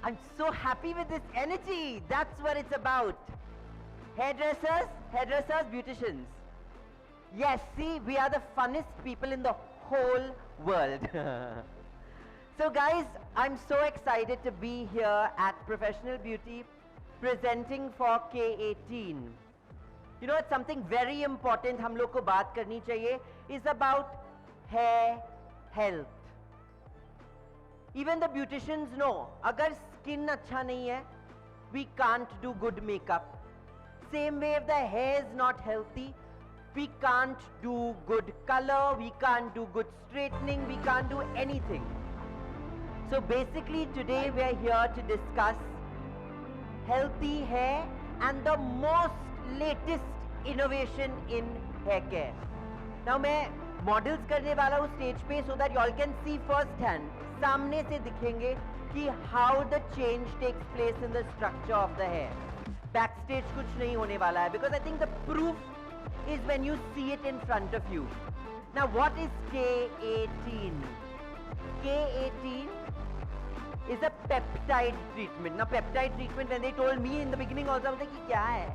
I'm so happy with this energy. That's what it's about. Hairdressers, beauticians. Yes, see, we are the funnest people in the whole world. So guys, I'm so excited to be here at Professional Beauty presenting for K18. You know, it's something very important हम लोग को बात करनी चाहिए is about hair health. Even the beauticians know, अगर skin अच्छा नहीं है, we can't do good makeup. Same way, if the hair is not healthy, we can't do good color, we can't do good straightening, we can't do anything. So basically today we are here to discuss healthy hair and the most latest innovation in hair care. Now मैं models करने वाला हूँ stage पे so that you all can see first hand, सामने से दिखेंगे कि how the change takes place in the structure of the hair. Backstage कुछ नहीं होने वाला है because I think the proof is when you see it in front of you. Now what is K18? K18 is a peptide treatment. Now peptide treatment, when they told me in the beginning also, I was like कि क्या है?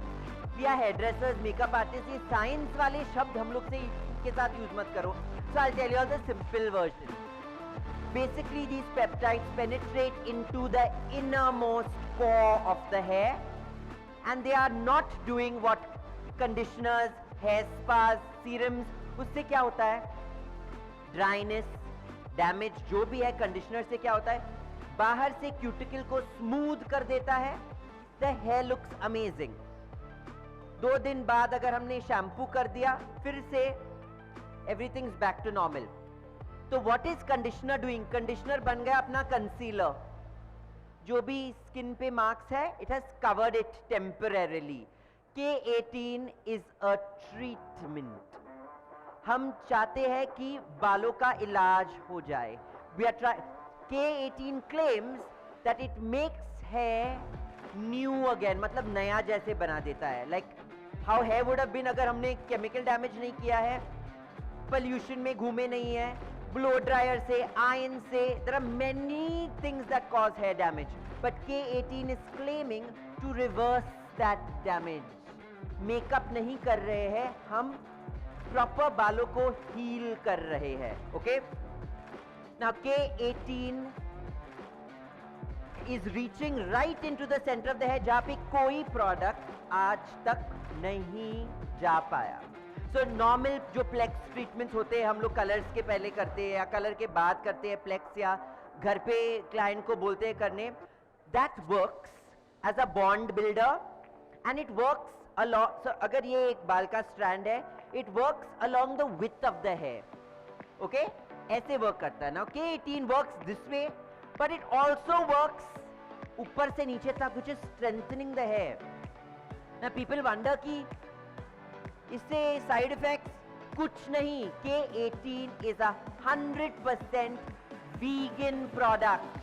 We are hairdressers, makeup artists, ये science वाले शब्द हम लोग से के साथ use मत करो. So I'll tell you all the simple version. Basically these peptides penetrate into the innermost core of the hair and they are not doing what conditioners, hair spas, serums, उससे क्या होता है? Dryness, damage, जो भी है conditioner से क्या होता है? बाहर से क्यूटिकल को स्मूथ कर देता है. The hair looks amazing. 2 दिन बाद अगर हमने शैम्पू कर दिया, फिर से everything's back to normal. तो what is conditioner doing? Conditioner बन गया अपना concealer. जो भी स्किन पे मार्क्स है, it has covered it temporarily. K18 is a treatment. हम चाहते हैं कि बालों का इलाज हो जाए. We are trying. K18 claims that it makes hair new again, मतलब नया जैसे बना देता है. Like how hair would have been अगर हमने chemical damage नहीं किया है, pollution में घूमे नहीं है, blow dryer से, iron से, there are many things that cause hair damage. But K18 is claiming to reverse that damage. Makeup नहीं कर रहे हैं, हम proper बालों को heal कर रहे हैं. Okay? Now K18 is reaching right into the center of the hair जहाँ पे कोई product आज तक नहीं जा पाया. So normal जो flex treatments होते हैं, हम लोग colors के पहले करते हैं या color के बाद करते हैं flex या घर पे client को बोलते हैं करने, that works as a bond builder and it works along. So अगर ये एक बाल का strand है, it works along the width of the hair. Okay? ऐसे वर्क करता है. Now K18 works this way, but it also works ऊपर से नीचे तक, which is strengthening the hair. Now people wonder कि इससे side effects कुछ नहीं. K18 is a 100% vegan product.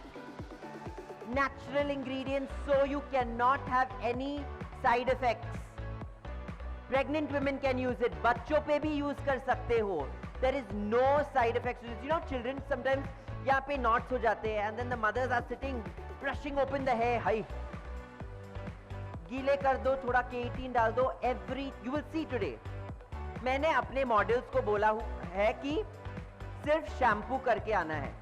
Natural ingredients, so you cannot have any side effects. Pregnant women can use it. बच्चों पे भी use कर सकते हो. There is no side effects. You know, children sometimes यहाँ पे knots हो जाते हैं and then the mothers are sitting brushing open the hair. हाय, गीले कर दो, थोड़ा K18 डाल दो. You will see today. मैंने अपने मॉडल्स को बोला है कि सिर्फ शैम्पू करके आना है.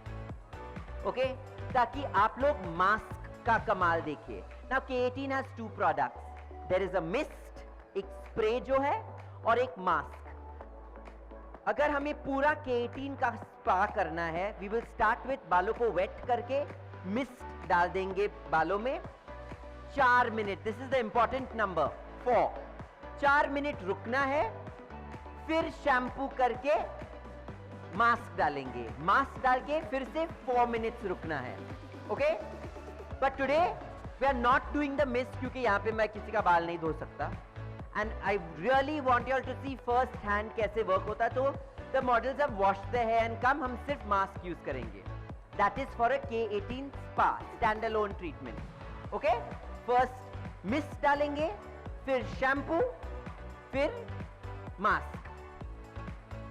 ओके? ताकि आप लोग मास्क का कमाल देखिए. Now K18 has 2 products. There is a mist, एक स्प्रे जो है, और एक मास्क. अगर हमें पूरा K18 का स्पा करना है, we will start with बालों को वेट करके मिस्ट डाल देंगे बालों में. 4 minute, this is the important number 4. 4 minute रुकना है, फिर शैम्पू करके मास्क डालेंगे. मास्क डाल के फिर से 4 मिनट्स रुकना है. Okay? But today we are not doing the mist क्योंकि यहाँ पे मैं किसी का बाल नहीं धो सकता. And I really want you all to see first hand कैसे work होता है. तो the models have washed their hair and come, हम सिर्फ mask use करेंगे. That is for a K18 spa standalone treatment. Okay? First mist डालेंगे, फिर shampoo, फिर mask.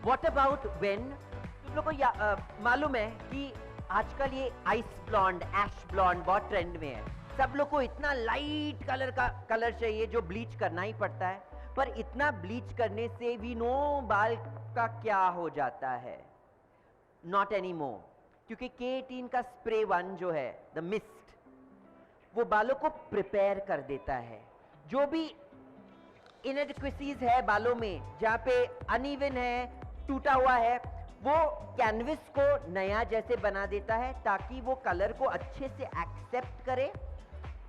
What about when तुम लोग को मालूम है कि आजकल ये आइस ब्लॉन्ड, ऐश ब्लॉन्ड बहुत ट्रेंड में है। सब लोग को इतना लाइट कलर का कलर चाहिए जो ब्लीच करना ही पड़ता है, पर इतना ब्लीच करने से वी नो बाल का क्या हो जाता है। नॉट एनी मोर, क्योंकि K18 का स्प्रे 1 जो है, द मिस्ट, वो बालों को प्रिपेयर कर देता है। जो भी इनएडिक्वेसीज है बालों में, जहाँ पे अनइवन है, टूटा हुआ है, वो कैनविस को नया जैसे बना देता है ताकि वो कलर को अच्छे से एक्सेप्ट करे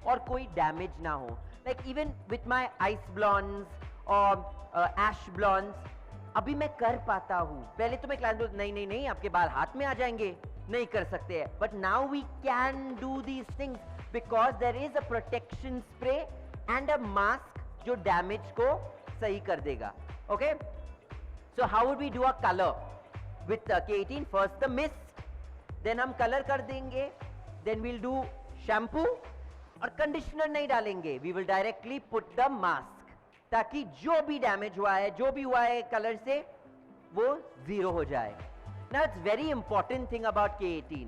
और कोई डैमेज ना हो। Like even with my ice blondes और ऐश ब्लॉन्ड्स अभी मैं कर पाता हूँ। पहले तो मैं क्लाइंट बोलता नहीं नहीं नहीं आपके बाल हाथ में आ जाएंगे, नहीं कर सकते हैं, but now we can do these things because there is a protection spray and a mask जो डैमेज को सही कर देगा। Okay, so how would we do a colour with K18? First the mist, then हम colour कर देंगे, then we'll do shampoo और conditioner नहीं डालेंगे, we will directly put the mask, ताकि जो भी डैमेज हुआ है, जो भी हुआ है कलर से, वो जीरो हो जाए। Now it's very important thing about K18,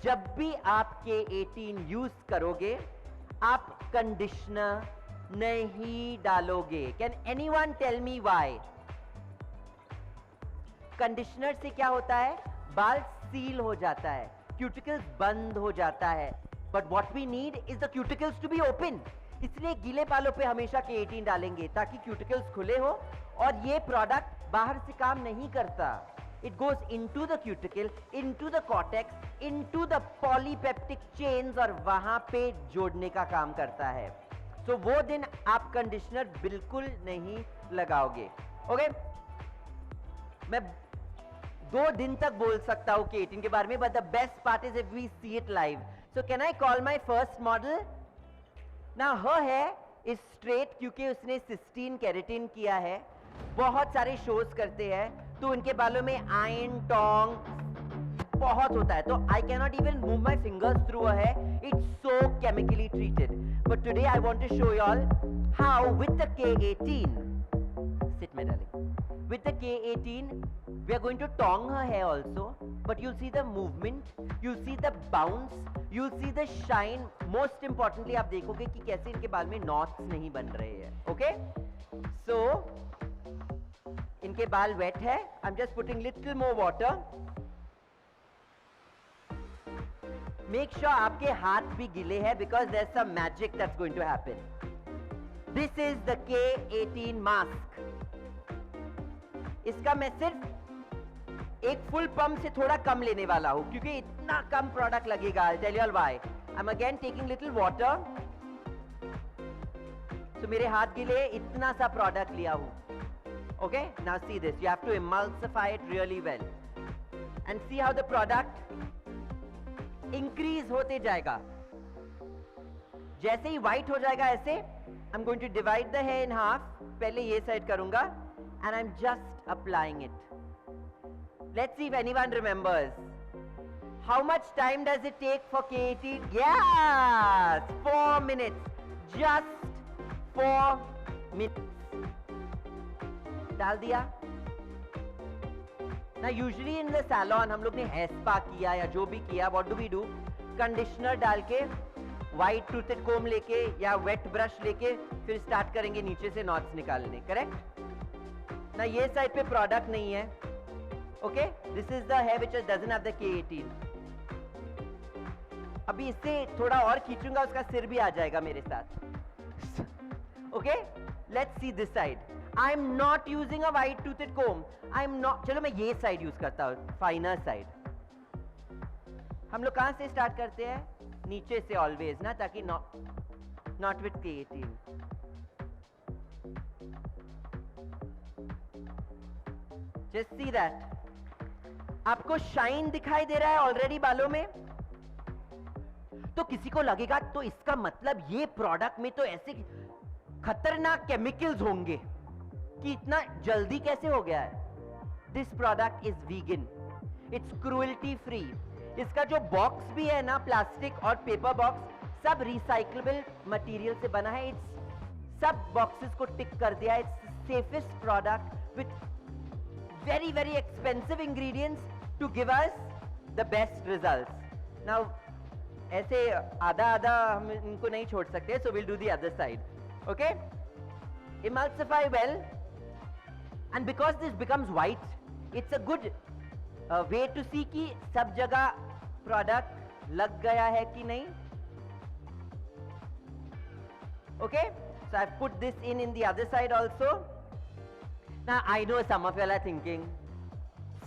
जब भी आप K18 यूज करोगे आप कंडीशनर नहीं डालोगे। Can anyone tell me why? Conditioner से क्या होता है, बाल सील हो जाता है, क्यूटिकल्स बंद हो जाता है, but what we need is the cuticles to be open. इसलिए गीले बालों पे हमेशा K18 डालेंगे ताकि क्यूटिकल्स खुले हो, और ये प्रोडक्ट बाहर से काम नहीं करता। It goes into the cuticle, into the cortex, into the polypeptide chains, और वहां पे जोड़ने का काम करता है। तो वो दिन आप कंडीशनर बिल्कुल नहीं लगाओगे। ओके, मैं 2 दिन तक बोल सकता हूं K18 के बारे में, but the best part is if we see it live. So can I call my first model? Now her hair is straight क्योंकि उसने सिस्टीन केराटिन किया है। बहुत सारे शोज करते हैं तो उनके बालों में आयरन टोंग बहुत होता है, तो I cannot even move my fingers through है, it's so chemically treated. But today I want to show you all how with the K18, सिट में डालें, with the K18 we are going to tong her hair also, but you'll see the movement, you'll see the bounce, you'll see the shine, most importantly आप देखोगे कि कैसे इनके बाल में knots नहीं बन रहे हैं। okay, so इनके बाल wet है, I'm just putting little more water, make sure आपके हाथ भी गीले हैं because there's some magic that's going to happen. This is the K18 mask. इसका मैं सिर्फ एक फुल पंप से थोड़ा कम लेने वाला हूं क्योंकि इतना कम प्रोडक्ट लगेगा। I'll tell you all why. I'm again taking little water. So मेरे हाथ के लिए इतना सा प्रोडक्ट लिया हूं। Okay, now see this. You have to emulsify it really well and see how the product increase होते जाएगा। जैसे ही white हो जाएगा ऐसे, I'm going to divide the hair in half. पहले ये साइड करूंगा and I'm just applying it. Let's see if anyone remembers. How much time does it take for K18? Yes! 4 minutes. Just 4 minutes. डाल दिया? Now usually in the salon हम लोग ने hair spa किया या जो भी किया, what do we do? Conditioner डाल के, white toothed comb लेके या wet brush लेके फिर start करेंगे नीचे से knots निकालने, correct? ना ये साइड पे प्रोडक्ट नहीं है। Okay, this is the hair which doesn't have the K18। अभी इससे थोड़ा और खींचूंगा, उसका सिर भी आ जाएगा मेरे साथ। Okay, let's see this side. I am not using a white toothed comb, I am not. चलो मैं ये साइड यूज करता हूँ, फाइनर साइड। हम लोग कहां से स्टार्ट करते हैं? नीचे से ऑलवेज ना, ताकि not with K18। Just see that. आपको शाइन दिखाई दे रहा है ऑलरेडी बालों में? तो किसी को लगेगा तो इसका मतलब ये प्रोडक्ट में तो ऐसे खतरनाक केमिकल्स होंगे कि इतना जल्दी कैसे हो गया है? This product is vegan, it's cruelty free. इसका जो बॉक्स भी है ना, प्लास्टिक और पेपर बॉक्स, सब रिसाइक्लेबल मटेरियल से बना है। इट्स सब बॉक्सेस को टिक कर दिया। It's safest product with very expensive ingredients to give us the best results. Now ऐसे आधा आधा हम इनको नहीं छोड़ सकते, so we'll do the other side. Okay? Emulsify well, and because this becomes white, it's a good way to see कि सब जगह product लग गया है कि नहीं. Okay? So I've put this in the other side also. Now I know some of you are thinking,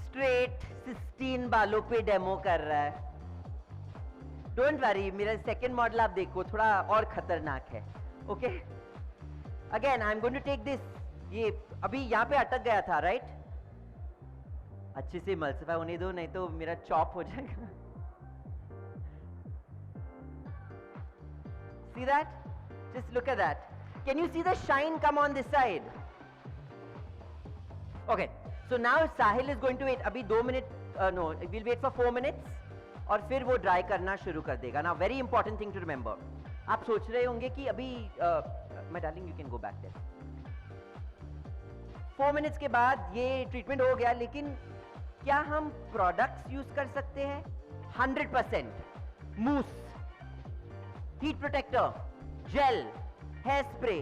straight 16 बालों पे डेमो कर रहा है. डोंट वरी, मेरा सेकेंड मॉडल आप देखो, थोड़ा और खतरनाक है. Okay, again I am going to take this. ये अभी यहाँ पे अटक गया था, राइट? अच्छे से इमल्सिफाई होने दो, नहीं तो मेरा चॉप हो जाएगा. See that? Just look at that. Can you see the shine come on this side? Okay, so now Sahil is going to wait. अभी 2 minute, no, will wait for 4 minutes और फिर वो ड्राई करना शुरू कर देगा. ना very important thing to remember. आप सोच रहे होंगे कि अभी my darling you can go back there. 4 minutes के बाद ये ट्रीटमेंट हो गया, लेकिन क्या हम प्रोडक्ट्स यूज कर सकते हैं? 100%. Mousse, heat protector, gel, hair spray,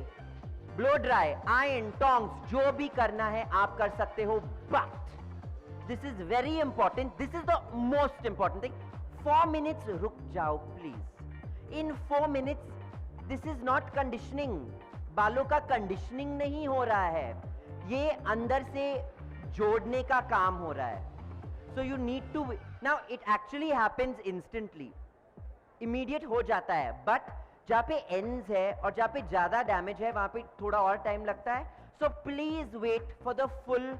blow dry, iron, tongs, जो भी करना है आप कर सकते हो. But this is very important, this is the most important thing. 4 minutes रुक जाओ please. In 4 minutes this is not conditioning. बालों का कंडीशनिंग नहीं हो रहा है, ये अंदर से जोड़ने का काम हो रहा है. So you need to, now it actually happens instantly, immediate हो जाता है. but जहाँ पे ends है और जहाँ पे ज्यादा डैमेज है वहाँ पे थोड़ा और टाइम लगता है. So please wait for the full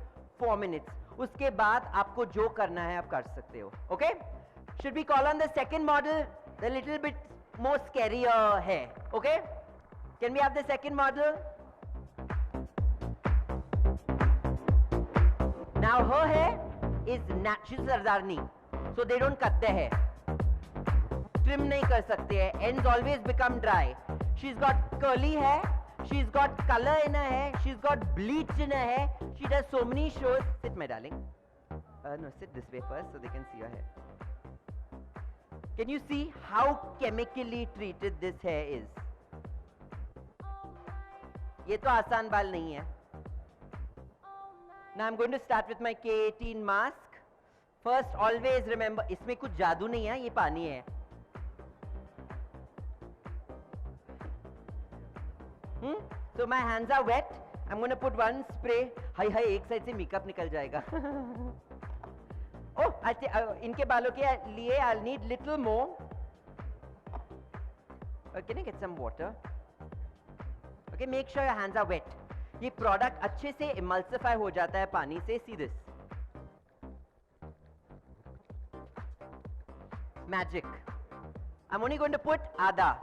4 minutes. उसके बाद आपको जो करना है आप कर सकते हो. Okay, should we call on the second model? The little bit more scarier है. Okay, can we have the second model? Now her hair is natural sardarni, so they don't cut the hair. Trim नहीं कर सकते हैं, ends always become dry. She is got curly hair, she's got color in her hair, she's got bleach in her hair, she does so many shows. Sit, my darling. No, sit this way first so they can see your hair. Can you see how chemically treated this hair is? ये तो आसान बाल नहीं है. Now I'm going to start with my K18 mask. First, always remember, इसमें कुछ जादू नहीं है, ये पानी है. So my hands are wet. I'm going to put one spray. हाय हाय, एक साइड से मेकअप निकल जाएगा. Oh, इनके बालों के लिए I'll need little more. Can I get some water? Okay, make sure your hands are wet. ये प्रोडक्ट अच्छे से इमल्सिफाई हो जाता है पानी से. See this. Magic. I'm only going to put आधा.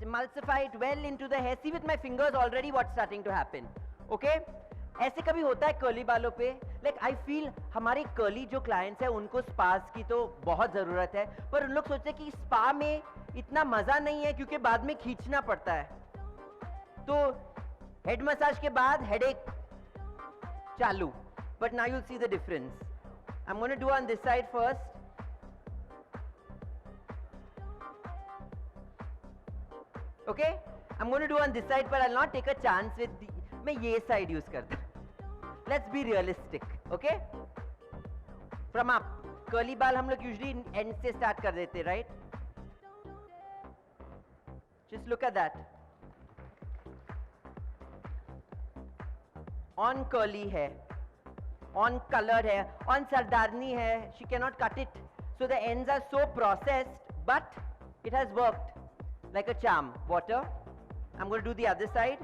Emulsify it well into the hair. See with my fingers already what's starting to happen. Okay? ऐसे कभी होता है कर्ली बालों पे. Like I feel हमारे कर्ली जो clients हैं उनको स्पास की तो बहुत ज़रूरत है, पर उन लोग सोचते हैं कि स्पा में इतना मज़ा नहीं है क्योंकि बाद में खींचना पड़ता है. तो हेड मसाज के बाद हेडेक चालू. But now you'll see the difference. I'm going to do on this side first. Okay, I'm going to do on this side, but I'll not take a chance with the. मैं ये side use करता. Let's be realistic, okay? From up, curly बाल हम लोग usually end से start कर देते, right? Just look at that. On curly hair, on colored hair, on sardarni hair, she cannot cut it. So the ends are so processed, but it has worked. Like a charm. Water. I'm going to do the other side.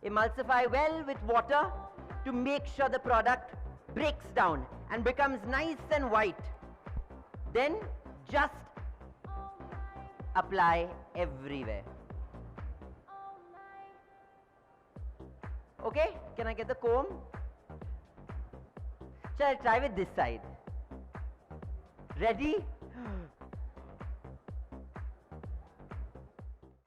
Emulsify well with water to make sure the product breaks down and becomes nice and white. Then just apply everywhere. Okay? Can I get the comb? Shall I try with this side? Ready?